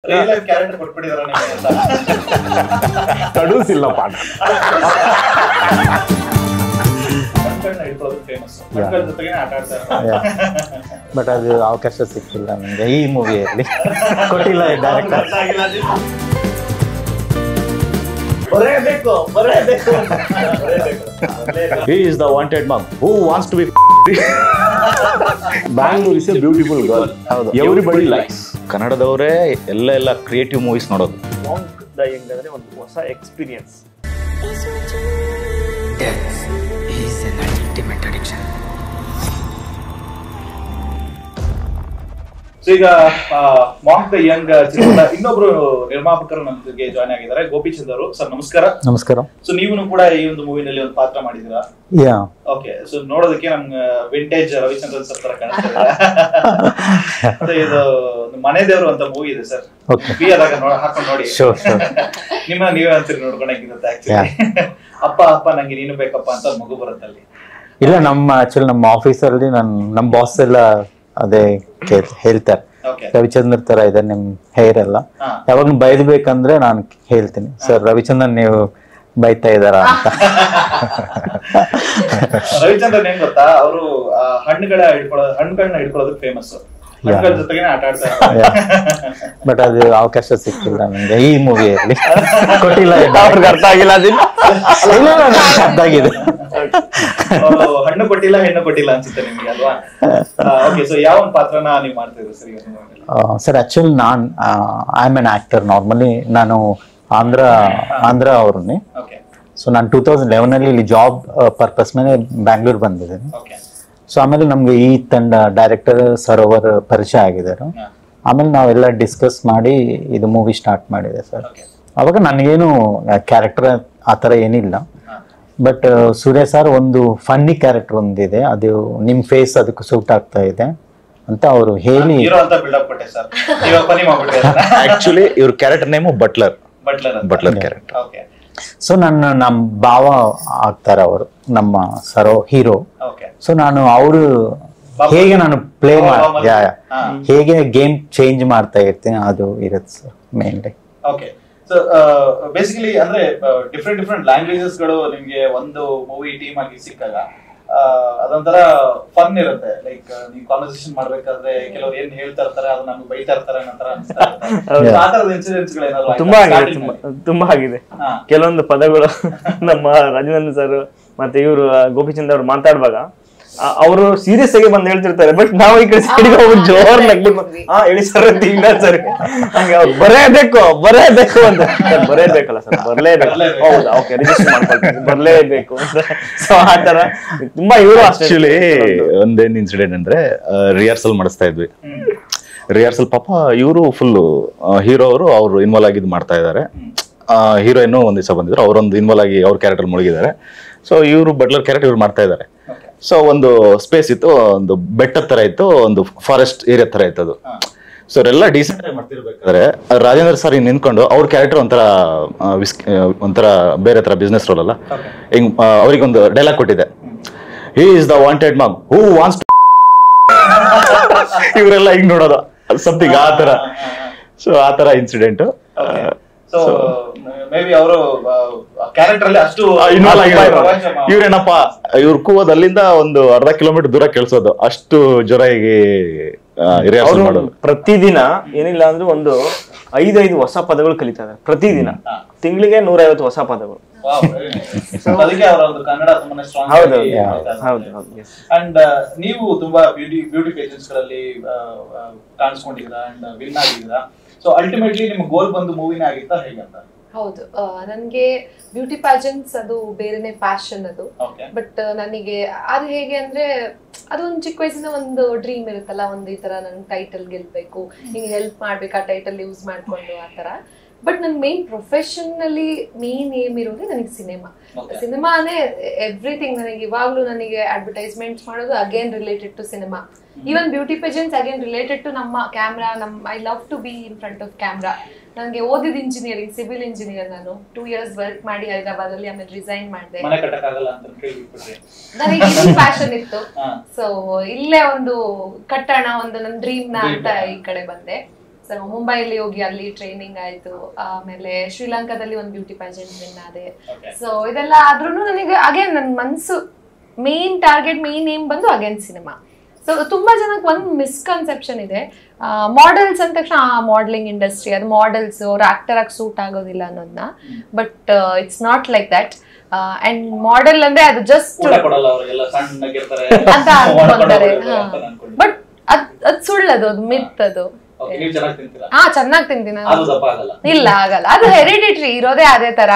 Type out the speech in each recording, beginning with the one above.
Real life character ಕೊಟ್ಬಿಟ್ಟಿದಾರ ನಿಮಗೆ ಅಂತ ತಡೂಸಿಲ್ಲ ಪಾಠ. ಕಣ್ಗಳನ್ನ ಹಿಡ್ಕೊಳ್ಳೋದು ಫೇಮಸ್. ಕಣ್ಗಳ ಜೊತೆಗೆ ಆಟ ಆಡ್ತಾರೆ. ಬಟ್ ಅದು ಅವಕಾಶ ಸಿಕ್ಕಿಲ್ಲ ನನಗೆ ಈ ಮೂವಿಯಲ್ಲಿ. ಕೊಟ್ಟಿಲ್ಲ ಡೈರೆಕ್ಟರ್. ಬರಬೇಕು. He is the wanted mom who wants to be Bangalore is a beautiful girl. Everybody likes. ಕನ್ನಡದವರೇ ಎಲ್ಲ ಕ್ರಿಯೇಟಿವ್ ಮೂವೀಸ್ ನೋಡೋದು. ಮಾಂಕ್ ದ ಯಂಗ್ ಅಂದ್ರೆ ಒಂದು ಹೊಸ experience. Death is an ultimate addiction. So ಈಗ ಮಾಂಕ್ ದ ಯಂಗ್ ಚಿತ್ರದ ಇನ್ನೊಬ್ರು ನಿರ್ಮಾಪಕರು ನಮಗೆ ಜಾಯ್ನ್ ಆಗಿದ್ದಾರೆ, ಗೋಪಿಚಂದ್ ಅವರು. ಸರ್ ನಮಸ್ಕಾರ. ನಮಸ್ಕಾರ. ಸೊ ನೀವು ಕೂಡ ಈ ಒಂದು ಮೂವಿನಲ್ಲಿ ಒಂದು ಪಾತ್ರ ಮಾಡಿದೀರಾ. ಓಕೆ. ಸೊ ನೋಡೋದಕ್ಕೆ ನಮ್ಗೆ ವಿಂಟೇಜ್ ರವಿಚಂದ್ರನ್ ಸರ್ ತರ ಕಾಣಿಸ್ತಾ ಇದೆ. ಇದು ಮನೆ ದೇವರು ಅಂತ ಮೂವಿ ಇದೆ ಸರ್, ಬಿ ಆದಾಗ ಹಾಕೊಂಡು ನೋಡಿ. ನಿಮ್ಮ ನೀವೇ ಅಂತೀರಿ ನೋಡ್ಕೊಂಡಂಗಿರುತ್ತೆ ಆಕ್ಚುಲಿ. ಅಪ್ಪ ನಂಗೆ ನೀನು ಬೇಕಪ್ಪ ಅಂತ ಮಗು ಬರುತ್ತೆ ಅಲ್ಲಿ. ಇಲ್ಲ, ನಮ್ಮ ಆಫೀಸಲ್ಲಿ ನಮ್ಮ ಬಾಸ್ ಎಲ್ಲ ಅದೇ ಹೇಳ್ತಾರೆ, ರವಿಚಂದ್ರನ್ ತರ ಇದೆ ನಿಮ್ ಹೇರ್ ಎಲ್ಲ. ಯಾವಾಗ ಬೈದ್ಬೇಕಂದ್ರೆ ನಾನು ಹೇಳ್ತೀನಿ, ಸರ್ ರವಿಚಂದ್ರನ್ ನೀವು ಬೈತಾ ಇದಾರ ಅಂತ. ರವಿಚಂದ್ರನ್ ಏನ್ ಗೊತ್ತಾ, ಅವರು ಹಣ್ಣುಗಳನ್ನ ಹಿಡ್ಕೊಳ್ಳೋದು ಫೇಮಸ್. ಜೊತೆಗೆ ಆಟ ಆಡ್ತಾರೆ. ಬಟ್ ಅದು ಅವಕಾಶ ಸಿಕ್ಕಿಲ್ಲ ನನಗೆ ಈ ಮೂವಿಯಲ್ಲಿ. ಕೊಟ್ಟಿಲ್ಲ, ಅವ್ರಿಗೆ ಅರ್ಥ ಆಗಿಲ್ಲ. ಅರ್ಥ ಆಗಿದೆ. ಹಣ್ಣು ಕೊಟ್ಟಿಲ್ಲ ಹೆಣ್ಣು ಕೊಟ್ಟಿಲ್ಲ ಅನ್ಸುತ್ತೆ ನಿಮ್ಗೆ ಅಲ್ವಾ? ಓಕೆ. ಸೊ ಯಾವ ಒಂದು ಪಾತ್ರನ ನೀವು ಮಾಡ್ತಿದ್ರು sir? Sir actually I am an actor. Normally ನಾನು ಆಂಧ್ರ ಅವ್ರನ್ನೇ. ಸೊ ನಾನು 2011 ಇಲ್ಲಿ ಜಾಬ್ ಪರ್ಪಸ್ ಮೇಲೆ ಬ್ಯಾಂಗ್ಳೂರ್ ಬಂದಿದ್ದೇನೆ. ಸೊ ಆಮೇಲೆ ನಮ್ಗೆ ಈ ತಂಡ ಡೈರೆಕ್ಟರ್ ಸರೋವರ್ ಪರಿಚಯ ಆಗಿದ್ದಾರೆ. ಆಮೇಲೆ ನಾವೆಲ್ಲ ಡಿಸ್ಕಸ್ ಮಾಡಿ ಇದು ಮೂವಿ ಸ್ಟಾರ್ಟ್ ಮಾಡಿದೆ ಸರ್. ಅವಾಗ ನನಗೇನು ಕ್ಯಾರೆಕ್ಟರ್ ಆ ಥರ ಏನಿಲ್ಲ. ಬಟ್ ಸೂರ್ಯ ಸರ್ ಒಂದು ಫನ್ನಿ ಕ್ಯಾರೆಕ್ಟರ್ ಒಂದಿದೆ, ಅದು ನಿಮ್ ಫೇಸ್ ಅದಕ್ಕೆ ಸೂಟ್ ಆಗ್ತಾ ಇದೆ ಅಂತ ಅವರು ಹೇಳಿ. ಆಕ್ಚುಲಿ ಇವ್ರ character name butler character. So ನಮ್ಮ ಭಾವ ಆಗ್ತಾರೆ ಅವರು, ನಮ್ಮ ಹೀರೋ. ಸೊ ನಾನು ಅವರು ಹೇಗೆ ನಾನು ಪ್ಲೇ ಹೇಗೆ ಗೇಮ್ ಚೇಂಜ್ ಮಾಡ್ತಾ ಇರ್ತೀನಿ ಅದು ಇರುತ್ತೆ sir mainly. Okay. So basically ಅಂದ್ರೆ ಡಿಫ್ರೆಂಟ್ ಲ್ಯಾಂಗ್ವೇಜಸ್ ಗಳು ನಿಮ್ಗೆ ಒಂದು ಮೂವಿ ಟೀಮ್ ಆಗಿ ಸಿಕ್ಕಾಗ ಅದೊಂಥರ ಫನ್ ಇರುತ್ತೆ. ಲೈಕ್ ನೀವು ಕಾನ್ವರ್ಸೇಷನ್ ಮಾಡ್ಬೇಕಾದ್ರೆ ಕೆಲವ್ರು ಏನ್ ಹೇಳ್ತಾ ಇರ್ತಾರೆ, ಅದು ನಮ್ಗೆ ಬೈತಾ ಇರ್ತಾರೆ ಅನ್ನೋ ತರ ಅನಿಸ್ತಾ ಇರುತ್ತೆ. ಆ ತರದ ಇನ್ಸಿಡೆಂಟ್ಸ್ ಗಳೇನಾದ್ರು ತುಂಬಾ ಆಗಿದೆ. ಕೆಲವೊಂದು ಪದಗಳು ನಮ್ಮ ರಾಜನಂದನ್ ಸರ್ ಮತ್ತೆ ಇವರು ಗೋಪಿಚಂದ್ ಅವ್ರು ಮಾತಾಡುವಾಗ ಅವರು ಸೀರಿಯಸ್ ಆಗಿ ಬಂದು ಹೇಳ್ತಿರ್ತಾರೆ, ಬಟ್ ನಾವು ಈ ಕಡೆ ಸೈಡ್ಗೆ ಹೋಗಿ ಜೋರ್ ನಗ್ಬಿಟ್ಟು ಹೇಳಿ ಸರ್ ಅಂತ ಇಲ್ಲ ಸರ್, ಹಂಗೆ ಅವ್ರು ಬರೇಬೇಕು ಅಂತ. ಬರೇಬೇಕಲ್ಲ ಸರ್, ಬರ್ಲೇಬೇಕು. ಹೌದಾ, ಓಕೆ, ರಿಜಿಸ್ಟರ್ ಮಾಡ್ಕೊಳ್ತೀನಿ, ಬರ್ಲೇಬೇಕು ಅಂತ. ಸೊ ಆ ತರ ತುಂಬಾ ಇವರು. ಆಕ್ಚುಲಿ ಒಂದೇನ್ ಇನ್ಸಿಡೆಂಟ್ ಅಂದ್ರೆ ರಿಹರ್ಸಲ್ ಮಾಡಿಸ್ತಾ ಇದ್ವಿ. ರಿಹರ್ಸಲ್ ಪಾಪ ಇವರು ಫುಲ್ ಹೀರೋ ಅವರು ಇನ್ವಾಲ್ವ್ ಆಗಿದ್ದು ಮಾಡ್ತಾ ಇದ್ದಾರೆ. ಹೀರೋಯಿನ್ ಒಂದ್ ದಿವಸ ಬಂದಿದ್ರು, ಅವರೊಂದು ಇನ್ವಾಲ್ವ್ ಆಗಿ ಅವ್ರ ಕ್ಯಾರೆಕ್ಟರ್ ಮುಳುಗಿದ್ದಾರೆ. ಸೊ ಇವರು ಬಟ್ಲರ್ ಕ್ಯಾರೆಕ್ಟರ್ ಇವ್ರು ಮಾಡ್ತಾ ಇದ್ದಾರೆ. ಸೊ ಒಂದು ಸ್ಪೇಸ್ ಇತ್ತು, ಒಂದು ಬೆಟ್ಟದ ತರ ಇತ್ತು, ಒಂದು ಫಾರೆಸ್ಟ್ ಏರಿಯಾ ತರ ಇತ್ತು ಅದು. ಸೊ ಅವರೆಲ್ಲ ಡೀಸೆಂಟ್ ಆಗಿ ಮಾಡ್ತಿರ್ಬೇಕಾದ್ರೆ ರಾಜೇಂದ್ರ ಸರ್ ನಿಂತ್ಕೊಂಡು ಅವ್ರ ಕ್ಯಾರೆಕ್ಟರ್ ಒಂಥರ ಬೇರೆ ತರ ಬಿಸ್ನೆಸ್ ರೋಲ್ ಅಲ್ಲ, ಹಿಂಗ್ ಅವ್ರಿಗೊಂದು ಡೈಲಾಗ್ ಕೊಟ್ಟಿದೆ, he is the wanted mum who wants. ಇವರೆಲ್ಲ ಹಿಂಗ್ ನೋಡೋದು ಸಮಥಿಂಗ್ ಆ ತರ. ಸೊ ಆ ತರ ಇನ್ಸಿಡೆಂಟ್. ಸೊ ಮೇ ಬಿ ಅವರು ಕ್ಯಾರೆಕ್ಟರ್ ಅಲ್ಲಿ ಅಷ್ಟು ಇವ್ರೇನಪ್ಪ, ಇವ್ರ ಕೂವೋದು ಅಲ್ಲಿಂದ ಒಂದು ಅರ್ಧ ಕಿಲೋಮೀಟರ್ ದೂರ ಕೇಳಿಸೋದು, ಅಷ್ಟು ಜೋರಾಗಿ ಮಾಡೋದು. ಪ್ರತಿದಿನ ಏನಿಲ್ಲ ಅಂದ್ರೆ ಒಂದು 5 ಹೊಸ ಪದಗಳು ಕಲಿತಾರೆ ಪ್ರತಿದಿನ. ತಿಂಗಳಿಗೆ 150 ಹೊಸ ಪದಗಳು. ಅದಕ್ಕೆ ಅವರ ಒಂದು ಕನ್ನಡ ತುಂಬಾನೇ ಸ್ಟ್ರಾಂಗ್. ಅಂಡ್ ನೀವು ತುಂಬಾ ಬ್ಯೂಟಿ ಪೇಜೆಂಟ್ಸ್ ಗಳಲ್ಲಿ ಕಾಣಿಸ್ಕೊಂಡಿದ್ದೀರಾ ಅಂಡ್ ವಿನ್ ಆಗಿದ್ದೀರಾ. ಸೊ ಅಲ್ಟಿಮೇಟ್ಲಿ ನಿಮ್ಮ ಗೋಲ್ ಬಂದು ಮೂವಿನೇ ಆಗಿತ್ತಾ ಹೇಗಂತ? ಹೌದು, ನನ್ಗೆ ಬ್ಯೂಟಿ ಪ್ಯಾಜೆಂಟ್ಸ್ ಅದು ಬೇರೆನೆ ಪ್ಯಾಷನ್ ಅದು. ಬಟ್ ನನಗೆ ಅದು ಹೇಗೆ ಅಂದ್ರೆ ಅದೊಂದು ಚಿಕ್ಕ ವಯಸ್ಸಿನ ಒಂದು ಡ್ರೀಮ್ ಇರುತ್ತಲ್ಲ, ಒಂದು ಈ ತರ ನನ್ ಟೈಟಲ್ ಗೆಲ್ಬೇಕು, ಹಿಂಗೆ ಹೆಲ್ಪ್ ಮಾಡ್ಬೇಕು, ಆ ಟೈಟಲ್ ಯೂಸ್ ಮಾಡ್ಕೊಂಡು ಆ ತರ. ಬಟ್ ನನ್ ಮೇನ್ ಪ್ರೊಫೆಷನಲಿ ಮೇನ್ ಏಮ್ ಇರೋದು ನನಗೆ ಸಿನಿಮಾನೇ ಎವ್ರಿಥಿಂಗ್. ನನಗೆ ಇವಾಗ್ಲೂ ನನಗೆ ಅಡ್ವರ್ಟೈಸ್ಮೆಂಟ್ಸ್ ಮಾಡೋದು again related to cinema. Even beauty pageants again related to ನಮ್ಮ camera. I love to be in front of camera. ನನಗೆ ಓದಿದ ಇಂಜಿನಿಯರಿಂಗ್, ಸಿವಿಲ್ ಇಂಜಿನಿಯರ್. ನಾನು 2 years ವರ್ಕ್ ಮಾಡಿ ಹೈದರಾಬಾದ್ ಅಲ್ಲಿ, ಆಮೇಲೆ ರಿಸೈನ್ ಮಾಡಿದೆ. ನನಗೆ ಇದು ಪ್ಯಾಷನ್ ಇತ್ತು. ಸೊ ಇಲ್ಲೇ ಒಂದು ಕಟ್ಟಣ, ಒಂದು ನನ್ನ ಡ್ರೀಮ್ ನ ಅಂತ ಈ ಕಡೆ ಬಂದೆ. ಮುಂಬೈಲಿ ಹೋಗಿ ಅಲ್ಲಿ ಟ್ರೈನಿಂಗ್ ಆಯ್ತು, ಆಮೇಲೆ ಶ್ರೀಲಂಕಾದಲ್ಲಿ ಒಂದು ಬ್ಯೂಟಿ ಪ್ಯಾಜೆಂಟ್ ವಿನ್ ಆದೆ. ಸೊ ಇದೆಲ್ಲ ಆದ್ರೂ ನನಗೆ ಅಗೇನ್ ನನ್ನ ಮನ್ಸು ಮೇನ್ ಟಾರ್ಗೆಟ್ ಮೇನ್ ಏಮ್ ಬಂದು ಅಗೇನ್ ಸಿನಿಮಾ. ಸೊ ತುಂಬಾ ಜನಕ್ಕೆ ಒಂದು ಮಿಸ್ಕನ್ಸೆಪ್ಷನ್ ಇದೆ, ಮಾಡೆಲ್ಸ್ ಅಂದ ತಕ್ಷಣ ಮಾಡಲಿಂಗ್ ಇಂಡಸ್ಟ್ರಿ ಅದು ಮಾಡೆಲ್ಸ್ ಅವ್ರ ಆಕ್ಟರ್ ಆಗಿ ಸೂಟ್ ಆಗೋದಿಲ್ಲ ಅನ್ನೋದನ್ನ. But it's not like that. And model ಅಂದ್ರೆ ಅದು ಜಸ್ಟ್ ಅಂತ ಅನ್ಕೊಂತಾರೆ. ಬಟ್ ಅದ್ ಸುಳ್ಳದು, ಅದು ಮಿತ್ ಅದು. ಹಾ ಚೆನ್ನಾಗಿ ತಿಂತೀನಿ, ಇಲ್ಲ ಆಗಲ್ಲ, ಅದು ಹೆರಿಡಿಟ್ರಿ ಇರೋದೇ ಅದೇ ತರ.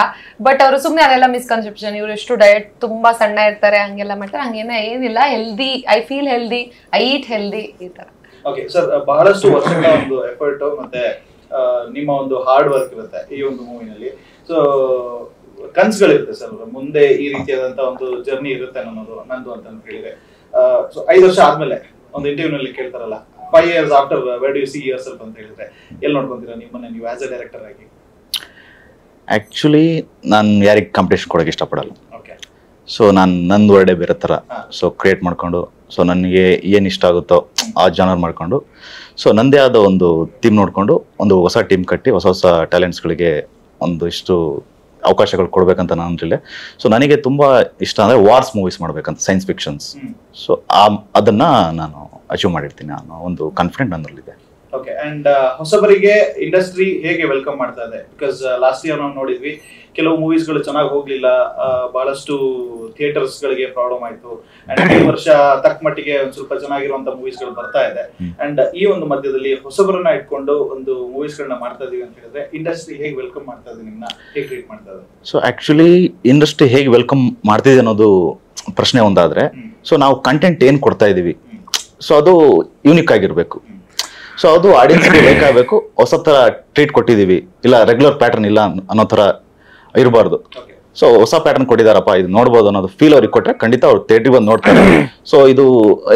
ಬಟ್ ಅವರು ಸುಮ್ನೆ ಅದೆಲ್ಲ ಮಿಸ್ಕನ್ಸೆಪ್ಷನ್, ಇವ್ರು ಎಷ್ಟು ಡಯಟ್ ತುಂಬಾ ಸಣ್ಣ ಇರ್ತಾರೆ ಹಂಗೆಲ್ಲ ಮಾಡ್ತಾರೆ, ಹಂಗೇನ ಏನಿಲ್ಲ. Healthy, I feel healthy, I eat healthy, ಈ ತರ. ಓಕೆ ಸರ್, ಬಹಳಷ್ಟು ವರ್ಷಗಳ ಒಂದು ಎಫರ್ಟ್ ಮತ್ತೆ ನಿಮ್ಮ ಒಂದು ಹಾರ್ಡ್ ವರ್ಕ್ ಇರುತ್ತೆ ಈ ಒಂದು ಮೂವಿನಲ್ಲಿ. ಸೊ ಕನ್ಸುಗಳಿರುತ್ತೆ ಸರ್, ಮುಂದೆ ಈ ರೀತಿಯಾದಂತ ಒಂದು ಜರ್ನಿ ಇರುತ್ತೆ ಅನ್ನೋದು ನಂದು ಅಂತ ಹೇಳಿದ್ರೆ. ಸೊ 5 ವರ್ಷ ಆದ್ಮೇಲೆ ಒಂದು ಇಂಟರ್ವ್ಯೂ ನಲ್ಲಿ ಕೇಳ್ತಾರಲ್ಲ, 5 years after where do you see yourself ಅಂತ ಹೇಳಿದ್ರೆ ಎಲ್ಲಿ ನೋಡ್ಕೊಂತೀರಾ ನಿಮ್ಮನ್ನ ನೀವು ಆಸ್ ಎ ಡೈರೆಕ್ಟರ್ ಆಗಿ? ಆಕ್ಚುಲಿ ನಾನು ಯಾರಿಗೆ ಕಾಂಪಿಟೇಷನ್ ಕೊಡೋಕೆ ಇಷ್ಟಪಡಲ್ಲ. ಸೊ ನಾನು ನಂದು ವರ್ಡೇ ಬೇರೆ ಥರ, ಸೊ ಕ್ರಿಯೇಟ್ ಮಾಡ್ಕೊಂಡು, ಸೊ ನನಗೆ ಏನು ಇಷ್ಟ ಆಗುತ್ತೋ ಆ ಜಾನರ್ ಮಾಡ್ಕೊಂಡು, ಸೊ ನಂದೇ ಆದ ಒಂದು ಥೀಮ್ ನೋಡಿಕೊಂಡು ಒಂದು ಹೊಸ ಟೀಮ್ ಕಟ್ಟಿ ಹೊಸ ಹೊಸ ಟ್ಯಾಲೆಂಟ್ಸ್ಗಳಿಗೆ ಒಂದಿಷ್ಟು ಅವಕಾಶಗಳು ಕೊಡ್ಬೇಕಂತ ನಾನು ಅನ್ಲಿಲ್ಲ. ಸೊ ನನಗೆ ತುಂಬ ಇಷ್ಟ ಅಂದರೆ ವಾರ್ಸ್ ಮೂವೀಸ್ ಮಾಡ್ಬೇಕಂತ, ಸೈನ್ಸ್ ಫಿಕ್ಷನ್ಸ್. ಸೊ ಅದನ್ನು ನಾನು ಅಚೀವ್ ಮಾಡಿರ್ತೀನಿ ಅನ್ನೋ ಒಂದು ಕಾನ್ಫಿಡೆಂಟ್ ನನ್ನಲ್ಲಿದೆ. ಓಕೆ, ಅಂಡ್ ಹೊಸಬರಿಗೆ ಇಂಡಸ್ಟ್ರಿ ಹೇಗೆ ವೆಲ್ಕಮ್ ಮಾಡ್ತಾ ಇದೆ? ಬಿಕಾಸ್ ಲಾಸ್ಟ್ ಇಯರ್ ನಾವು ನೋಡಿದ್ವಿ, ಕೆಲವು ಮೂವೀಸ್ ಗಳು ಚೆನ್ನಾಗಿ ಹೋಗ್ಲಿಲ್ಲ, ಬಹಳಷ್ಟು ಥಿಯೇಟರ್ಸ್ ಗಳಿಗೆ ಪ್ರಾಬ್ಲಮ್ ಆಯ್ತು. ಅಂಡ್ ಈ ವರ್ಷ ತಕ್ಕ ಮಟ್ಟಿಗೆ ಒಂದ್ ಸ್ವಲ್ಪ ಚೆನ್ನಾಗಿರುವಂತ ಮೂವೀಸ್ ಗಳು ಬರ್ತಾ ಇದೆ. ಅಂಡ್ ಈ ಒಂದು ಮಧ್ಯದಲ್ಲಿ ಹೊಸಬರನ್ನ ಇಟ್ಕೊಂಡು ಒಂದು ಮೂವೀಸ್ ಗಳನ್ನ ಮಾಡ್ತಾ ಇದೀವಿ ಅಂತ ಹೇಳಿದ್ರೆ ಇಂಡಸ್ಟ್ರಿ ಹೇಗೆ ವೆಲ್ಕಮ್ ಮಾಡ್ತಾ ಇದೆ, ನಿಮ್ಮನ್ನ ಹೇಗೆ ಟ್ರೀಟ್ ಮಾಡ್ತಾ ಇದೆ? ಸೊ ಆಕ್ಚುಲಿ ಇಂಡಸ್ಟ್ರಿ ಹೇಗೆ ವೆಲ್ಕಮ್ ಮಾಡ್ತಿದೆ ಅನ್ನೋದು ಪ್ರಶ್ನೆ ಒಂದಾದ್ರೆ, ಸೊ ನಾವು ಕಂಟೆಂಟ್ ಏನ್ ಕೊಡ್ತಾ ಇದೀವಿ, ಸೊ ಅದು ಯೂನಿಕ್ ಆಗಿರ್ಬೇಕು. ಸೊ ಅದು ಆಡಿಯನ್ಸ್ಗೆ ಲೈಕ್ ಆಗಬೇಕು. ಹೊಸ ತರ ಟ್ರೀಟ್ ಕೊಟ್ಟಿದೀವಿ, ಇಲ್ಲ ರೆಗ್ಯುಲರ್ ಪ್ಯಾಟರ್ನ್ ಇಲ್ಲ ಅನ್ನೋ ತರ ಇರಬಾರ್ದು. ಸೊ ಹೊಸ ಪ್ಯಾಟರ್ನ್ ಕೊಟ್ಟಿದಾರಪ್ಪ, ಇದು ನೋಡ್ಬೋದು ಅನ್ನೋದು ಫೀಲ್ ಅವ್ರಿಗೆ ಕೊಟ್ರೆ ಖಂಡಿತ ಅವ್ರು ಥಿಯೇಟ್ರಿಗೆ ಬಂದು ನೋಡ್ತಾರೆ. ಸೊ ಇದು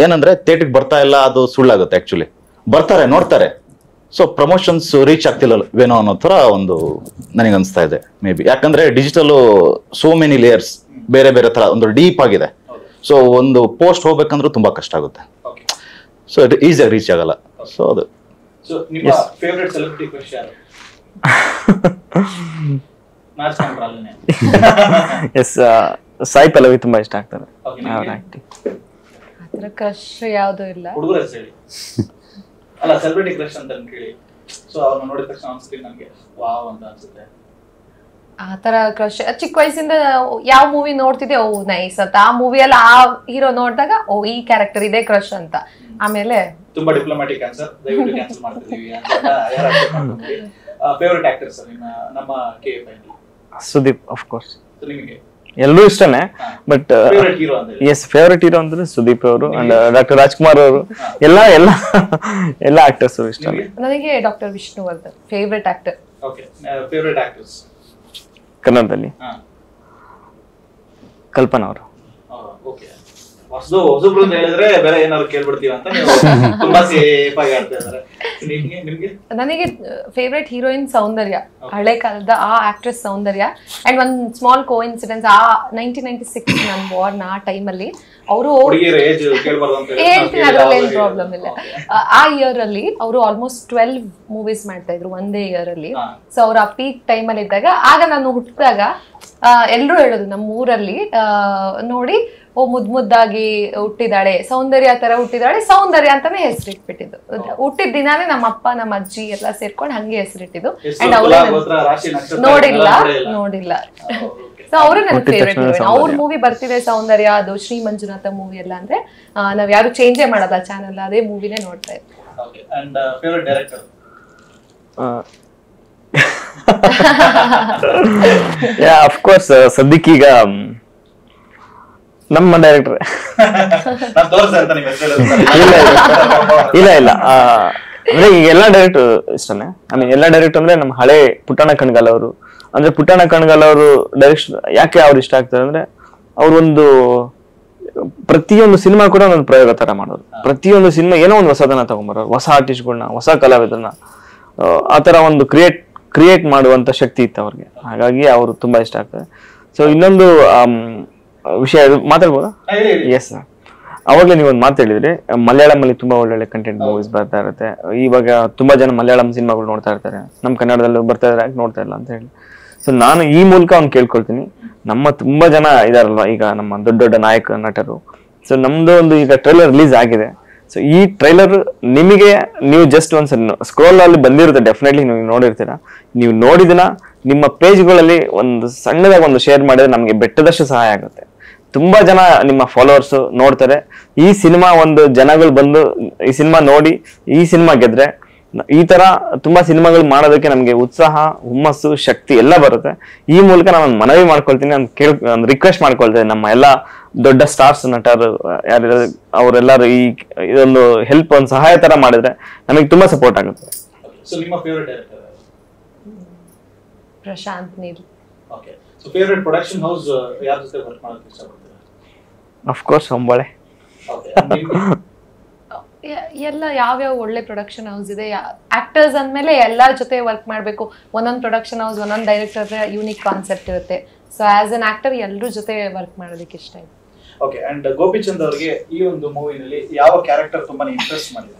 ಏನಂದ್ರೆ ಥಿಯೇಟ್ರಿಗೆ ಬರ್ತಾ ಇಲ್ಲ ಅದು ಸುಳ್ಳಾಗುತ್ತೆ. ಆಕ್ಚುಲಿ ಬರ್ತಾರೆ, ನೋಡ್ತಾರೆ. ಸೊ ಪ್ರಮೋಷನ್ಸ್ ರೀಚ್ ಆಗ್ತಿಲ್ಲವೇನೋ ಅನ್ನೋ ತರ ಒಂದು ನನಗೆ ಅನಿಸ್ತಾ ಇದೆ ಮೇ ಬಿ. ಯಾಕಂದ್ರೆ ಡಿಜಿಟಲ್ ಸೋ ಮೆನಿ ಲೇಯರ್ಸ್, ಬೇರೆ ಬೇರೆ ತರ ಒಂದು ಡೀಪ್ ಆಗಿದೆ. ಸೊ ಒಂದು ಪೋಸ್ಟ್ ಹೋಗ್ಬೇಕಂದ್ರೂ ತುಂಬಾ ಕಷ್ಟ ಆಗುತ್ತೆ. ಸೊ ಇದು ಈಸಿಯಾಗಿ ರೀಚ್ ಆಗಲ್ಲ. ಸೊ ಅದು ನಿಮ್ಮ ಫೇವರೇಟ್ ಸೆಲೆಬ್ರಿಟಿ ಕ್ರಶ್ ಯಾರು? ಎಸ್, ಸಾಯಿ ಪಲ್ಲವಿ ತುಂಬಾ ಇಷ್ಟ ಆಗ್ತಾರೆ ಅವ್ರ ಆಕ್ಟಿಂಗ್. ಅದ್ರ ಕ್ರಶ್ ಯಾವ್ದು ಇಲ್ಲ. ಹುಡುಗರ ಹೇಳಿ ಅಲ್ಲ, ಸೆಲೆಬ್ರಿಟಿ ಕ್ರಶ್ ಅಂತ ಕೇಳಿ. ಸೊ ಅವ್ರನ್ನ ನೋಡಿದ ತಕ್ಷಣ ಆನ್ ಸ್ಕ್ರೀನ್ ನನಗೆ ವಾವ್ ಅಂತ ಅನ್ಸುತ್ತೆ. ಆ ತರ ಕ್ರಶ್ ಚಿಕ್ಕ ವಯಸ್ಸಿಂದ ಯಾವ ಮೂವಿ ನೋಡ್ತಿದ್ದೆ, ಓ ನೈಸ್ ಅಂತ. ಆ ಮೂವಿಯಲ್ಲಿ ಆ ಹೀರೋ ನೋಡಿದಾಗ ಓ ಈ ಕ್ಯಾರೆಕ್ಟರ್ ಇದೆ ಕ್ರಶ್ ಅಂತ. ಆಮೇಲೆ ತುಂಬಾ ಡಿಪ್ಲೊಮ್ಯಾಟಿಕ್ ಆನ್ಸರ್, ದಯವಿಟ್ಟು ಕ್ಯಾನ್ಸಲ್ ಮಾಡ್ತಿದೀವಿ ಅಂತ. ಫೇವರೇಟ್ ಆಕ್ಟರ್ ಸರ್ ನಿಮ್ಮ ನಮ್ಮ KF ಅಲ್ಲಿ? Sudeep of course. ನಿಮಗೆ ಎಲ್ಲರೂ ಇಷ್ಟನೇ, ಬಟ್ ಫೇವರೇಟ್ ಹೀರೋ ಅಂದ್ರೆ? ಎಸ್, ಫೇವರೇಟ್ ಹೀರೋ ಅಂದ್ರೆ ಸುದೀಪ್ ಅವರು ಅಂಡ್ ಡಾಕ್ಟರ್ ರಾಜ್ಕುಮಾರ್ ಅವರು, ಎಲ್ಲ ಆಕ್ಟರ್ಸ್ ಇಷ್ಟ. ನನಗೆ doctor Vishnuvardhan favourite actor. Okay, favourite actors ಕನ್ನಡದಲ್ಲಿ ಕಲ್ಪನಾ ಅವರು. ಓಕೆ, ಹೊಸಬ್ರು ಅಂತ ಹೇಳಿದ್ರೆ ಬೇರೆ ಏನಾದ್ರು ಕೇಳ್ಬಿಡ್ತೀವಿ ಅಂತ ನೀವು ತುಂಬಾ ಸೇಫ್ ಆಗಿ ಆಡ್ತಾ ಇದ್ದಾರೆ. ನಿಮ್ಗೆ? ನನಗೆ ಫೇವ್ರೆಟ್ ಹೀರೋಯಿನ್ ಸೌಂದರ್ಯ, ಹಳೆ ಕಾಲದ ಆ ಆಕ್ಟ್ರೆಸ್ ಸೌಂದರ್ಯ. ಅಂಡ್ ಒಂದ್ ಸ್ಮಾಲ್ ಕೋ ಇನ್ಸಿಡೆನ್ಸ್, ಆ 1996 ನಾನು ಬಾರ್ನ್ ಆ ಟೈಮಲ್ಲಿ ಅವರು ಹೇಳ್ತೀನಿ, ಅದ್ರಲ್ಲಿ ಏನ್ ಪ್ರಾಬ್ಲಮ್ ಇಲ್ಲ. ಆ ಇಯರ್ ಅಲ್ಲಿ ಅವರು ಆಲ್ಮೋಸ್ಟ್ 12 ಮೂವೀಸ್ ಮಾಡ್ತಾ ಇದ್ರು ಒಂದೇ ಇಯರ್ ಅಲ್ಲಿ. ಸೊ ಅವ್ರ ಆ ಪೀಕ್ ಟೈಮ್ ಅಲ್ಲಿ ಇದ್ದಾಗ, ಆಗ ನಾನು ಹುಟ್ಟಿದಾಗ ಎಲ್ರು ಹೇಳೋದು ನಮ್ಮ ಊರಲ್ಲಿ ನೋಡಿ, ಓ ಮುದ್ದಾಗಿ ಹುಟ್ಟಿದಾಳೆ, ಸೌಂದರ್ಯ ತರ ಹುಟ್ಟಿದಾಳೆ, ಸೌಂದರ್ಯ ಅಂತಾನೆ ಹೆಸರಿಟ್ಬಿಟ್ಟಿದ್ದು. ಹುಟ್ಟಿದ ದಿನಾನೇ ನಮ್ಮ ಅಪ್ಪ ನಮ್ಮ ಅಜ್ಜಿ ಎಲ್ಲ ಸೇರ್ಕೊಂಡು ಹಂಗೆ ಹೆಸರಿಟ್ಟಿದ್ದು. ಅಂಡ್ ಅವ್ರು ನೋಡಿಲ್ಲ ಸೊ ಅವರು ನನ್ನ ಫೇವ್ರೆಟ್ ಹೀರೋಯಿನ್. ಅವ್ರ ಮೂವಿ ಬರ್ತಿದೆ ಸೌಂದರ್ಯ, ಅದು ಶ್ರೀ ಮಂಜುನಾಥ ಮೂವಿ ಎಲ್ಲ ಅಂದ್ರೆ ನಾವ್ ಯಾರು ಚೇಂಜೇ ಮಾಡಲ್ಲ ಚಾನೆಲ್, ಅದೇ ಮೂವಿನೇ ನೋಡ್ತಾ ಇದ್ವಿ. ಆಫ್ ಕೋರ್ಸ್ ಸದ್ಯಕ್ಕೆ ಈಗ ನಮ್ಮ ಡೈರೆಕ್ಟರ್ ಇಲ್ಲ ಅಂದ್ರೆ ಈಗ ಎಲ್ಲಾ ಡೈರೆಕ್ಟರ್ ಇಷ್ಟನೇ. ಎಲ್ಲ ಡೈರೆಕ್ಟರ್ ಅಂದ್ರೆ ನಮ್ಮ ಹಳೆ ಪುಟ್ಟಣ್ಣ ಕಣಗಾಲ್ ಅವರು, ಅಂದ್ರೆ ಪುಟ್ಟಣ್ಣ ಕಣಗಾಲ್ ಅವರು ಡೈರೆಕ್ಷನ್ ಯಾಕೆ ಅವ್ರು ಇಷ್ಟ ಆಗ್ತಾರೆ ಅಂದ್ರೆ, ಅವ್ರೊಂದು ಪ್ರತಿಯೊಂದು ಸಿನಿಮಾ ಕೂಡ ಒಂದೊಂದು ಪ್ರಯೋಗ ತರ ಮಾಡೋರು. ಪ್ರತಿಯೊಂದು ಸಿನಿಮಾ ಏನೋ ಒಂದು ಹೊಸದನ್ನ ತಗೊಂಡ್ಬರೋರು, ಹೊಸ ಆರ್ಟಿಸ್ಟ್ಗಳನ್ನ, ಹೊಸ ಕಲಾವಿದರನ್ನ, ಆತರ ಒಂದು ಕ್ರಿಯೇಟ್ ಮಾಡುವಂತ ಶಕ್ತಿ ಇತ್ತು ಅವ್ರಿಗೆ. ಹಾಗಾಗಿ ಅವರು ತುಂಬಾ ಇಷ್ಟ ಆಗ್ತಾರೆ. ಸೊ ಇನ್ನೊಂದು ವಿಷಯ ಮಾತಾಡ್ಬೋದಾ? ಎಸ್, ಅವಾಗಲೇ ನೀವು ಒಂದು ಮಾತು ಹೇಳಿದ್ರಿ, ಮಲಯಾಳಂ ಅಲ್ಲಿ ತುಂಬಾ ಒಳ್ಳೊಳ್ಳೆ ಕಂಟೆಂಟ್ ಮೂವೀಸ್ ಬರ್ತಾ ಇರುತ್ತೆ. ಇವಾಗ ತುಂಬಾ ಜನ ಮಲಯಾಳಂ ಸಿನಿಮಾಗಳು ನೋಡ್ತಾ ಇರ್ತಾರೆ, ನಮ್ಮ ಕನ್ನಡದಲ್ಲೂ ಬರ್ತಾ ಇದ್ರೆ ನೋಡ್ತಾ ಇಲ್ಲ ಅಂತ ಹೇಳಿ. ಸೊ ನಾನು ಈ ಮೂಲಕ ಅವ್ನು ಕೇಳ್ಕೊಳ್ತೀನಿ, ನಮ್ಮ ತುಂಬಾ ಜನ ಇದಾರಲ್ವಾ ಈಗ ನಮ್ಮ ದೊಡ್ಡ ದೊಡ್ಡ ನಾಯಕ ನಟರು. ಸೊ ನಮ್ದು ಒಂದು ಈಗ ಟ್ರೈಲರ್ ರಿಲೀಸ್ ಆಗಿದೆ. ಸೊ ಈ ಟ್ರೈಲರ್ ನಿಮಗೆ ನೀವು ಜಸ್ಟ್ ಒಂದ್ಸರಿ ಸ್ಕ್ರೋಲ್ ಅಲ್ಲಿ ಬಂದಿರುತ್ತೆ, ಡೆಫಿನೆಟ್ಲಿ ನೀವು ನೋಡಿರ್ತೀರಾ. ನೀವು ನೋಡಿದಿನ ನಿಮ್ಮ ಪೇಜ್ಗಳಲ್ಲಿ ಒಂದು ಸಣ್ಣದಾಗಿ ಒಂದು ಶೇರ್ ಮಾಡಿದ್ರೆ ನಮಗೆ ಬೆಟ್ಟದಷ್ಟು ಸಹಾಯ ಆಗುತ್ತೆ. ತುಂಬಾ ಜನ ನಿಮ್ಮ ಫಾಲೋವರ್ಸ್ ನೋಡ್ತಾರೆ. ಈ ಸಿನಿಮಾ ಒಂದು ಜನಗಳು ಬಂದು ಈ ಸಿನಿಮಾ ನೋಡಿ ಈ ಸಿನಿಮಾ ಗೆದ್ರೆ ಈ ತರ ತುಂಬಾ ಸಿನಿಮಾಗಳು ಮಾಡೋದಕ್ಕೆ ನಮ್ಗೆ ಉತ್ಸಾಹ, ಹುಮ್ಮಸ್ಸು, ಶಕ್ತಿ ಎಲ್ಲ ಬರುತ್ತೆ. ಈ ಮೂಲಕ ನಾನು ಮನವಿ ಮಾಡ್ಕೊಳ್ತೀನಿ, ನಾನು ರಿಕ್ವೆಸ್ಟ್ ಮಾಡ್ಕೊಳ್ತೇನೆ ನಮ್ಮ ಎಲ್ಲಾ ದೊಡ್ಡ ಸ್ಟಾರ್ಸ್ ನಟರು ಯಾರು ಅವರೆಲ್ಲರೂ ಈ ಇದೊಂದು ಹೆಲ್ಪ್ ಒಂದು ಸಹಾಯ ತರ ಮಾಡಿದ್ರೆ ನಮಗೆ ತುಂಬಾ ಸಪೋರ್ಟ್ ಆಗುತ್ತೆ. Prashanth Neel. Okay, so favourite production house ಯಾರ ಜೊತೆ ವರ್ಕ್ ಮಾಡೋಕೆ ಇಷ್ಟಪಡ್ತೀರಾ? Of course Hombale. ಓಕೆ, ಎಲ್ಲ ಯಾವ್ಯಾವ ಒಳ್ಳೆ ಪ್ರೊಡಕ್ಷನ್ ಹೌಸ್ ಇದೆ, ಆಕ್ಟರ್ಸ್ ಅಂದ್ಮೇಲೆ ಎಲ್ಲರ ಜೊತೆ ವರ್ಕ್ ಮಾಡಬೇಕು. ಒಂದೊಂದು ಪ್ರೊಡಕ್ಷನ್ ಹೌಸ್ ಒಂದೊಂದು ಡೈರೆಕ್ಟರ್ ಯೂನಿಕ್ ಕಾನ್ಸೆಪ್ಟ್ ಇರುತ್ತೆ. ಸೊ ಆಸ್ ಅನ್ ಆಕ್ಟರ್ ಎಲ್ಲರ ಜೊತೆ ವರ್ಕ್ ಮಾಡೋದಕ್ಕೆ ಇಷ್ಟ ಇದೆ. ಓಕೆ, ಅಂಡ್ ಗೋಪಿಚಂದ್ ಅವರಿಗೆ ಈ ಒಂದು ಮೂವಿನಲ್ಲಿ ಯಾವ ಕ್ಯಾರೆಕ್ಟರ್ ತುಂಬಾನೇ ಇಂಟ್ರೆಸ್ಟ್ ಮಾಡಿದೆ?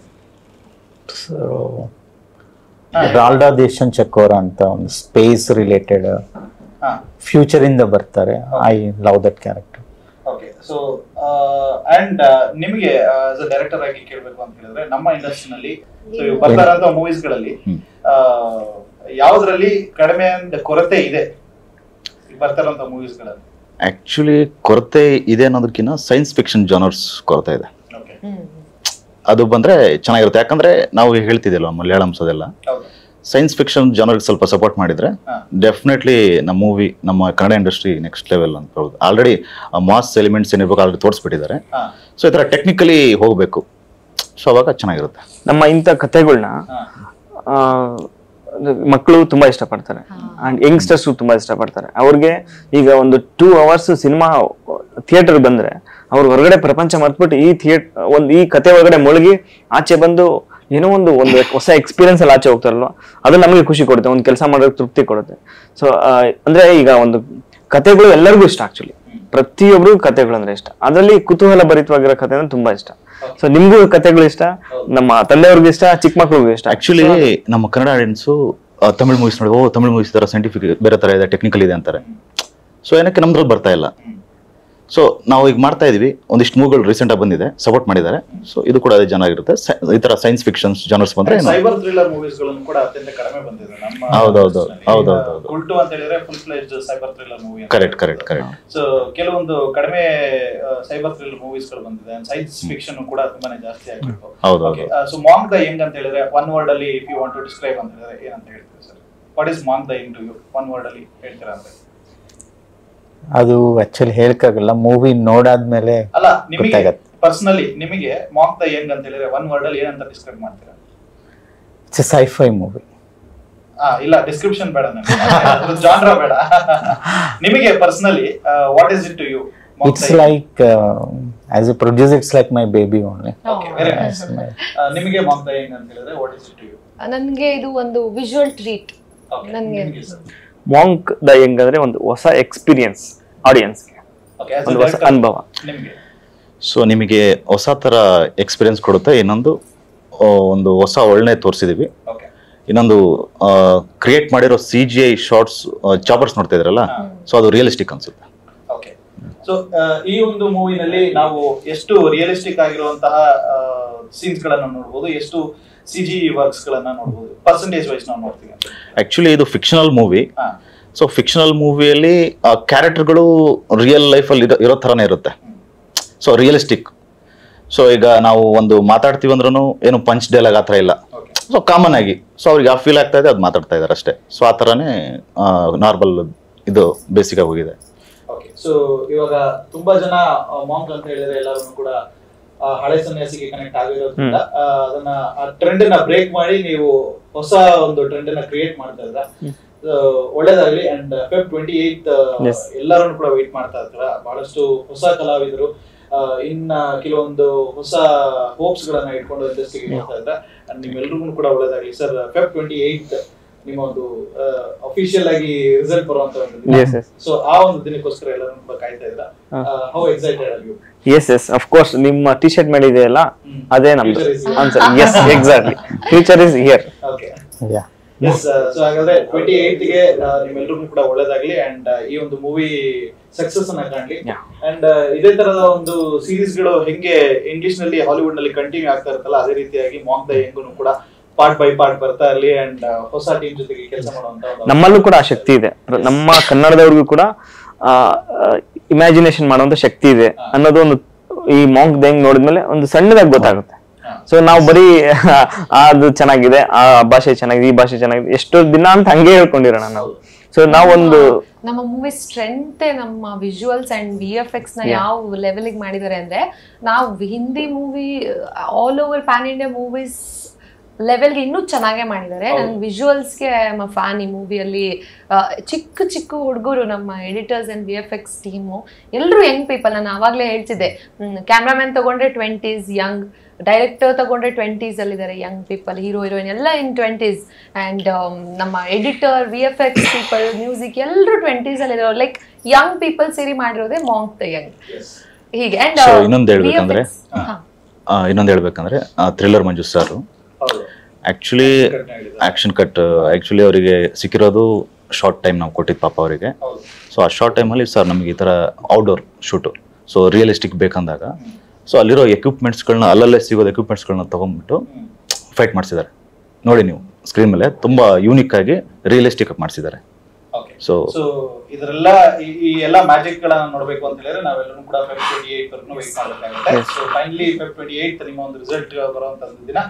ರಾಲ್ಡಾ ದೇಶನ್ ಚಕೋರ ಅಂತ ಒಂದು ಸ್ಪೇಸ್ ರಿಲೇಟೆಡ್ ಫ್ಯೂಚರ್ ಇಂದ ಬರ್ತಾರೆ. I love that character. Okay, so and ನಿಮಗೆ ಆಸ್ ಅ ಡೈರೆಕ್ಟರ್ ಆಗಿ ಕೇಳಬೇಕು ಅಂತ ಹೇಳಿದ್ರೆ ನಮ್ಮ ಇಂಡಸ್ಟ್ರಿನಲ್ಲಿ ಬರ್ತಾ ಇರೋ ಮೂವೀಸ್ ಗಳಲ್ಲಿ ಯಾವ್ದ್ರಲ್ಲಿ ಕಡಿಮೆ ಕೊರತೆ ಇದೆ ಬರ್ತಾ ಇರೋ ಮೂವೀಸ್ ಗಳಲ್ಲಿ? ಆಕ್ಚುಲಿ ಕೊರತೆ ಇದೆ ಅನ್ನೋದಕ್ಕಿಂತ ಸೈನ್ಸ್ ಫಿಕ್ಷನ್ ಜಾನರ್ಸ್ ಕೊರತೆ ಇದೆ. ಅದು ಬಂದ್ರೆ ಚೆನ್ನಾಗಿರುತ್ತೆ. ಯಾಕಂದ್ರೆ ನಾವು ಹೇಳ್ತಿದ್ದಿಲ್ಲ ಮಲಯಾಳಂಸ್ ಅದೆಲ್ಲ ಸೈನ್ಸ್ ಫಿಕ್ಷನ್ ಜಾನರ್ಗೆ ಸ್ವಲ್ಪ ಸಪೋರ್ಟ್ ಮಾಡಿದ್ರೆ ಡೆಫಿನೆಟ್ಲಿ ನಮ್ಮ ಮೂವಿ, ನಮ್ಮ ಕನ್ನಡ ಇಂಡಸ್ಟ್ರಿ ನೆಕ್ಸ್ಟ್ ಲೆವೆಲ್ ಅಂತ ಹೇಳ್ಬೋದು. ಆಲ್ರೆಡಿ ಮಾಸ್ ಎಲಿಮೆಂಟ್ಸ್ ಏನಿರ್ಬೇಕು ಆಲ್ರೆಡಿ ತೋರಿಸ್ಬಿಟ್ಟಿದ್ದಾರೆ. ಸೊ ಈ ತರ ಟೆಕ್ನಿಕಲಿ ಹೋಗ್ಬೇಕು, ಸೊ ಅವಾಗ ಚೆನ್ನಾಗಿರುತ್ತೆ. ನಮ್ಮ ಇಂಥ ಕಥೆಗಳನ್ನ ಮಕ್ಕಳು ತುಂಬಾ ಇಷ್ಟಪಡ್ತಾರೆ ಅಂಡ್ ಯಂಗ್ಸ್ಟರ್ಸ್ ತುಂಬಾ ಇಷ್ಟಪಡ್ತಾರೆ. ಅವ್ರಿಗೆ ಈಗ ಒಂದು 2 hours ಸಿನಿಮಾ ಥಿಯೇಟರ್ ಬಂದ್ರೆ ಅವ್ರು ಹೊರಗಡೆ ಪ್ರಪಂಚ ಮರ್ತ್ಬಿಟ್ಟು ಈ ಕತೆ ಒಳಗಡೆ ಮುಳುಗಿ ಆಚೆ ಬಂದು ಏನೋ ಒಂದು ಹೊಸ ಎಕ್ಸ್ಪೀರಿಯನ್ಸ್ ಅಲ್ಲಿ ಆಚೆ ಹೋಗ್ತಾರಲ್ವ, ಅದು ನಮಗೆ ಖುಷಿ ಕೊಡುತ್ತೆ, ಒಂದು ಕೆಲಸ ಮಾಡೋಕೆ ತೃಪ್ತಿ ಕೊಡುತ್ತೆ. ಸೊ ಅಂದ್ರೆ ಈಗ ಒಂದು ಕತೆಗಳು ಎಲ್ಲರಿಗೂ ಇಷ್ಟ. ಆಕ್ಚುಲಿ ಪ್ರತಿಯೊಬ್ಬರಿಗೂ ಕತೆಗಳು ಅಂದ್ರೆ ಇಷ್ಟ. ಅದರಲ್ಲಿ ಕುತೂಹಲ ಭರಿತವಾಗಿರೋ ಕತೆ ಅಂದ್ರೆ ತುಂಬಾ ಇಷ್ಟ. ಸೊ ನಿಮ್ಗೂ ಕತೆಗಳು ಇಷ್ಟ, ನಮ್ಮ ತಂದೆಯವ್ರಿಗೂ ಇಷ್ಟ, ಚಿಕ್ಕ ಮಕ್ಳಿಗೂ ಇಷ್ಟ. ಆಕ್ಚುಲಿ ನಮ್ಮ ಕನ್ನಡ ಆಡಿಯನ್ಸು ತಮಿಳ್ ಮೂವೀಸ್ ನೋಡಿ, ತಮಿಳ್ ಮೂವೀಸ್ ತರ ಸೈಂಟಿಫಿಕ್ ಬೇರೆ ತರ ಇದೆ, ಟೆಕ್ನಿಕಲ್ ಇದೆ ಅಂತಾರೆ. ಸೊ ಏನಕ್ಕೆ ನಮ್ದ್ರಲ್ಲಿ ಬರ್ತಾ ಇಲ್ಲ? ಸೊ ನಾವು ಈಗ ಮಾಡ್ತಾ ಇದೀವಿ, ಒಂದಿಷ್ಟು ಮೂವಿಗಳು ರೀಸೆಂಟ್ ಆಗಿ ಬಂದಿದೆ, ಸಪೋರ್ಟ್ ಮಾಡಿದ್ದಾರೆ. ಸೊ ಇದು ಕೂಡ ಅದೇ ಜನ ಇರುತ್ತೆ. ಈ ತರ ಸೈನ್ಸ್ ಫಿಕ್ಷನ್ಸ್ ಜನರ್ಸ್ ಬಂದ್ರೆ ಸೈಬರ್ ಥ್ರಿಲ್ಲರ್ ಮೂವೀಸ್ ಗಳನ್ನು ಕೂಡ ಅತ್ಯಂತ ಕಡಿಮೆ ಬಂದಿದೆ ನಮ್ಮ. ಹೌದೌದು ಉಲ್ಟು ಅಂತ ಹೇಳಿದ್ರೆ full fledged cyber thriller movie. Correct. So ಕೆಲವೊಂದು ಕಡಿಮೆ ಸೈಬರ್ ಥ್ರಿಲ್ಲರ್ ಮೂವೀಸ್ ಗಳು ಬಂದಿದೆ. ಸೈನ್ಸ್ ಫಿಕ್ಷನ್ ಕೂಡ ತುಂಬಾನೇ ಜಾಸ್ತಿ ಆಗಿತ್ತು. ಹೌದು. ಸೊ ಮಾಂಗ್ ದ ಯಂಗ್ ಅಂತ ಹೇಳಿದ್ರೆ ಒನ್ ವರ್ಡ್ ಅಲ್ಲಿ if you want to describe ಅಂತ ಹೇಳಿದ್ರೆ ಏನಂತ ಹೇಳ್ತೀರಾ sir? What is monk the young to you? One word ಅಲ್ಲಿ ಹೇಳ್ತೀರಾ ಅಂತ? ಅದು ಆಕ್ಚುಲಿ ಹೇಳಕ್ಕಾಗಲ್ಲ, ಮೂವಿ ನೋಡಾದ್ಮೇಲೆ ಅಲ್ಲ, ನಿಮಗೆ ಪರ್ಸನಲಿ ನಿಮಗೆ ಮಾಂಗ್ ದ ಯಂಗ್ ಅಂತ ಹೇಳಿದ್ರೆ ಒನ್ ವರ್ಡ್ ಅಲ್ಲಿ ಏನಂತ ಡಿಸ್ಕ್ರೈಬ್ ಮಾಡ್ತೀರಾ? It's a sci-fi movie. ಇಲ್ಲ, ಡಿಸ್ಕ್ರಿಪ್ಷನ್ ಬೇಡ ನನಗೆ, ಜಾನ್ರಾ ಬೇಡ. ನಿಮಗೆ personally what is it to you? It's like as a producer it's like my baby only. ನಿಮಗೆ ಮಾಂಗ್ ದ ಯಂಗ್ ಅಂತ ಹೇಳಿದ್ರೆ what is it to you? ನನಗೆ ಇದು ಒಂದು ವಿಜುವಲ್ ಟ್ರೀಟ್. ನನಗೆ ಮಾಂಗ್ ದ ಯಂಗ್ ಅಂದ್ರೆ ಒಂದು ಹೊಸ ಎಕ್ಸ್ಪೀರಿಯನ್ಸ್ ಆಡಿಯನ್ಸ್ಗೆ, ಒಂದು ಹೊಸ ಅನುಭವ. ಸೊ ನಿಮಗೆ ಹೊಸ ತರ ಎಕ್ಸ್ಪೀರಿಯನ್ಸ್ ಕೊಡುತ್ತೆ. ಇನ್ನೊಂದು ಒಂದು ಹೊಸ ಒಳ್ಳೆ ತೋರಿಸಿದೀವಿ. ಇನ್ನೊಂದು ಕ್ರಿಯೇಟ್ ಮಾಡಿರೋ CGI ಶಾರ್ಟ್ಸ್ ಚಾಪರ್ಸ್ ನೋಡ್ತಾ ಇದ್ರಲ್ಲ, ಸೊ ಅದು ರಿಯಲಿಸ್ಟಿಕ್ ಅನ್ಸುತ್ತೆ. ಸೊ ಈ ಒಂದು ಮೂವಿನಲ್ಲಿ ನಾವು ಎಷ್ಟು ರಿಯಲಿಸ್ಟಿಕ್ ಆಗಿರುವಂತಹ ಸೀನ್ಸ್ ಗಳನ್ನ ನೋಡಬಹುದು, ಎಷ್ಟು CG ವರ್ಕ್ಸ್ ಗಳನ್ನ ನೋಡಬಹುದು, ಪರ್ಸೆಂಟೇಜ್ ವೈಸ್ ನಾವು ನೋಡ್ತೀವಿ. ಆಕ್ಚುಲಿ ಇದು ಫಿಕ್ಷನಲ್ ಮೂವಿ. ಸೊ ಫಿಕ್ಷನಲ್ ಮೂವಿಯಲ್ಲಿ ಕ್ಯಾರೆಕ್ಟರ್ಗಳು ರಿಯಲ್ ಲೈಫ್ ಅಲ್ಲಿ ಇರೋ ತರನೇ ಇರುತ್ತೆ. So realistic. ಸೊ ಈಗ ನಾವು ಒಂದು ಮಾತಾಡ್ತೀವಿ ಅಂದ್ರೂ ಏನು ಪಂಚ್ ಡೈಲಾಗ್ ಆತರ ಇಲ್ಲ. ಸೊ ಕಾಮನ್ ಆಗಿ ಸೊ ಅವ್ರಿಗೆ ಆ ಫೀಲ್ ಆಗ್ತಾ ಇದೆ, ಅದು ಮಾತಾಡ್ತಾ ಇದಾರೆ ಅಷ್ಟೇ. ಸೊ ಆ ತರಾನೇ ನಾರ್ಮಲ್ ಇದು ಬೇಸಿಕ್ ಆಗಿ ಹೋಗಿದೆ. ಸೊ ಇವಾಗ ತುಂಬಾ ಜನ ಮಾಂಗ್ ಅಂತ ಹೇಳಿದ್ರೆ ಎಲ್ಲರೂ ಕೂಡ ಹಳೆ ಸನ್ಯಾಸಿಗೆ ಕನೆಕ್ಟ್ ಆಗಿರೋದ್ರಿಂದ ಅದನ್ನ ಆ ಟ್ರೆಂಡ್ ನ ಬ್ರೇಕ್ ಮಾಡಿ ನೀವು ಹೊಸ ಒಂದು ಟ್ರೆಂಡ್ ನ ಕ್ರಿಯೇಟ್ ಮಾಡ್ತಾ ಇದ್ರ, ಒಳ್ಳೇದಾಗ್ಲಿ. ಅಂಡ್ Feb 28 ಎಲ್ಲರೂ ಕೂಡ ವೇಟ್ ಮಾಡ್ತಾ ಇರ್ತಾರ. ಬಹಳಷ್ಟು ಹೊಸ ಕಲಾವಿದರು ಇನ್ನ ಕೆಲವೊಂದು ಹೊಸ ಹೋಪ್ಸ್ ಗಳನ್ನ ಇಟ್ಕೊಂಡು ಇಂಡಸ್ಟ್ರಿಗೆ ಬರ್ತಾ ಇದ್ರ. ಅಂಡ್ ನಿಮ್ಮೆಲ್ರಿಗೂ ಕೂಡ ಒಳ್ಳೇದಾಗ್ಲಿ ಸರ್. Feb 28 ನಿಮ್ಮ ಒಂದು ಅಫಿಷಿಯಲ್ ಆಗಿ ರಿಸಲ್ಟ್ ಬರುವಂತ ಒಂದು ದಿನ. ಸೊ ಆ ಒಂದು ದಿನಕ್ಕೋಸ್ಕರ ಎಲ್ಲರೂ ಕೂಡ ಕಾಯ್ತಾ ಇದ್ದೀರಾ. How excited are you? Yes of course. ನಿಮ್ಮ ಟಿ ಶರ್ಟ್ ಮೇಲೆ ಇದೆಯಲ್ಲ ಅದೇ ನಮ್ದು answer. Yes exactly, future is here. Okay yes. So ಹಾಗಾದ್ರೆ 28 ಗೆ ನಿಮ್ಮೆಲ್ಲರಿಗೂ ಕೂಡ ಒಳ್ಳೇದಾಗ್ಲಿ ಅಂಡ್ ಈ ಒಂದು ಮೂವಿ ಸಕ್ಸಸ್ ಅನ್ನ ಕಾಣ್ಲಿ. ಅಂಡ್ ಇದೇ ತರದ ಒಂದು ಸೀರೀಸ್ ಗಳು ಹೆಂಗೆ ಇಂಗ್ಲಿಷ್ ನಲ್ಲಿ ಹಾಲಿವುಡ್ ನಲ್ಲಿ ಕಂಟಿನ್ಯೂ ಆಗ್ತಾ ಇರುತ್ತಲ್ಲ, ಅದೇ ರೀತಿಯಾಗಿ ಮಾಂಕ್ ದ ಯಂಗ್ನು ಕೂಡ ಪಾರ್ಟ್ ಬೈ ಪಾರ್ಟ್ ಬರ್ತಾ ಇರಲಿ ಅಂಡ್ ಹೊಸ ಟೀಮ್ ಜೊತೆಗೆ ಕೆಲಸ ಮಾಡುವಂತ ನಮ್ಮಲ್ಲೂ ಕೂಡ ಆ ಶಕ್ತಿ ಇದೆ. ನಮ್ಮ ಕನ್ನಡದವ್ರಿಗೂ ಕೂಡ ಇಮ್ಯಾಜಿನೇಷನ್ ಮಾಡುವಂತ ಶಕ್ತಿ ಇದೆ ಅನ್ನೋದು ಒಂದು ಈ ಮಾಂಕ್ ದ ಯಂಗ್ ನೋಡಿದ್ಮೇಲೆ ಒಂದು ಸಣ್ಣದಾಗಿ ಗೊತ್ತಾಗುತ್ತೆ. ಸೊ ನಾವು ಬರೀ ಅದು ಚೆನ್ನಾಗಿದೆ, ಆ ಭಾಷೆ ಚೆನ್ನಾಗಿದೆ, ಈ ಭಾಷೆ ಚೆನ್ನಾಗಿದೆ, ಎಷ್ಟೋ ದಿನ ಅಂತ ಹಂಗೆ ಹೇಳ್ಕೊಂಡಿರೋಣ ನಾವು. ಸೊ ನಾವೊಂದು ನಮ್ಮ ಮೂವಿ ಸ್ಟ್ರೆಂತ್ ನಮ್ಮ ವಿಜುವಲ್ಸ್ ಅಂಡ್ VFX ನ ಯಾವ ಲೆವೆಲ್ಗೆ ಮಾಡಿದ್ದಾರೆ ಅಂದ್ರೆ, ನಾವು Hindi movie all over PAN India movies ಲೆವೆಲ್ಗೆ ಇನ್ನೂ ಚೆನ್ನಾಗೇ ಮಾಡಿದ್ದಾರೆ. ನನ್ನ ವಿಜುವಲ್ಸ್ಗೆ ನಮ್ಮ ಫ್ಯಾನ್ ಈ ಮೂವಿಯಲ್ಲಿ. ಚಿಕ್ಕ ಚಿಕ್ಕ ಹುಡುಗರು, ನಮ್ಮ ಎಡಿಟರ್ಸ್ ಅಂಡ್ VFX ಟೀಮು ಎಲ್ಲರೂ ಯಂಗ್ ಪೀಪಲ್. ನಾನು ಆವಾಗಲೇ ಹೇಳ್ತಿದ್ದೆ, ಕ್ಯಾಮ್ರಾಮನ್ ತಗೊಂಡ್ರೆ 20s ಯಂಗ್, ಡೈರೆಕ್ಟರ್ ತಗೊಂಡ್ರೆ 20s ಅಲ್ಲಿದ್ದಾರೆ ಯಂಗ್ ಪೀಪಲ್, ಹೀರೋ ಹೀರೋಯಿನ್ ಎಲ್ಲ ಇನ್ 20s, ಅಂಡ್ ನಮ್ಮ ಎಡಿಟರ್, VFX ಪೀಪಲ್, ಮ್ಯೂಸಿಕ್ ಎಲ್ಲರೂ 20s ಅಲ್ಲಿದ್ದಾರೆ. ಲೈಕ್ ಯಂಗ್ ಪೀಪಲ್ ಸೇರಿ ಮಾಡಿರೋದೇ ಮಾಂಕ್ ದ ಯಂಗ್ ಹೀಗೆ. ಅಂಡ್ ಇನ್ನೊಂದು ಹೇಳ್ಬೇಕಂದ್ರೆ thriller Manju sir actually action cut actually ಅವರಿಗೆ ಸಿಕ್ಕಿರೋದು ಶಾರ್ಟ್ ಟೈಮ್ ನಾವು ಕೊಟ್ಟಿದ್ದು ಪಾಪ ಅವರಿಗೆ. ಸೊ ಆ ಶಾರ್ಟ್ ಟೈಮಲ್ಲಿ ಸರ್ ನಮಗೆ ಈ ಥರ ಔಟ್ಡೋರ್ ಶೂಟು, ಸೊ ರಿಯಲಿಸ್ಟಿಕ್ ಬೇಕಂದಾಗ ಸೊ ಅಲ್ಲಿರೋ ಎಕ್ವಿಪ್ಮೆಂಟ್ಸ್ಗಳನ್ನ ಅಲ್ಲಲ್ಲೇ ಸಿಗೋದು ಎಕ್ವಿಪ್ಮೆಂಟ್ಸ್ಗಳನ್ನ ತೊಗೊಂಡ್ಬಿಟ್ಟು ಫೈಟ್ ಮಾಡಿಸಿದ್ದಾರೆ. ನೋಡಿ ನೀವು ಸ್ಕ್ರೀನ್ ಮೇಲೆ ತುಂಬ ಯೂನಿಕ್ ಆಗಿ ರಿಯಲಿಸ್ಟಿಕ್ ಆಗಿ ಮಾಡಿಸಿದ್ದಾರೆ. ಸೊ ಇದರೆಲ್ಲ ಈ ಎಲ್ಲ ಮ್ಯಾಜಿಕ್ ಗಳನ್ನ ನೋಡ್ಬೇಕು ಅಂತ ಹೇಳಿದ್ರೆ ನಾವೆಲ್ಲರೂ ಕೂಡ Feb 28 ವರೆಗೂ ವೇಟ್ ಮಾಡಬೇಕಾಗುತ್ತೆ. ಸೊ ಫೈನಲಿ Feb 28 ನಿಮ್ಮ ಒಂದು ರಿಸಲ್ಟ್ ಬರುವಂತಹ ದಿನ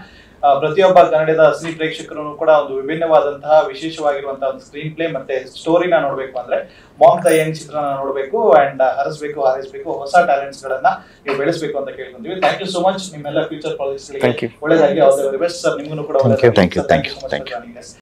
ಪ್ರತಿಯೊಬ್ಬ ಕನ್ನಡದ ಸಿನಿ ಪ್ರೇಕ್ಷಕರು ಕೂಡ ಒಂದು ವಿಭಿನ್ನವಾದಂತಹ ವಿಶೇಷವಾಗಿರುವಂತಹ ಒಂದು ಸ್ಕ್ರೀನ್ ಪ್ಲೇ ಮತ್ತೆ ಸ್ಟೋರಿನ ನೋಡ್ಬೇಕು ಅಂದ್ರೆ ಮಾಂಕ್ ದ ಯಂಗ್ ಚಿತ್ರನ ನೋಡ್ಬೇಕು ಅಂಡ್ ಹರಿಸಬೇಕು, ಹಾರೈಸಬೇಕು, ಹೊಸ ಟ್ಯಾಲೆಂಟ್ಸ್ ಗಳನ್ನ ನೀವು ಬೆಳೆಸಬೇಕು ಅಂತ ಕೇಳ್ಕೊಂತೀವಿ. Thank you so much. ನಿಮ್ಮೆಲ್ಲ ಫ್ಯೂಚರ್ ಪ್ರಾಜೆಕ್ಟ್ಸ್ ಗಳಿಗೆ ಒಳ್ಳೆದಾಗಿ all the very best sir. ನಿಮಗೂ ಕೂಡ ಥ್ಯಾಂಕ್ ಯು.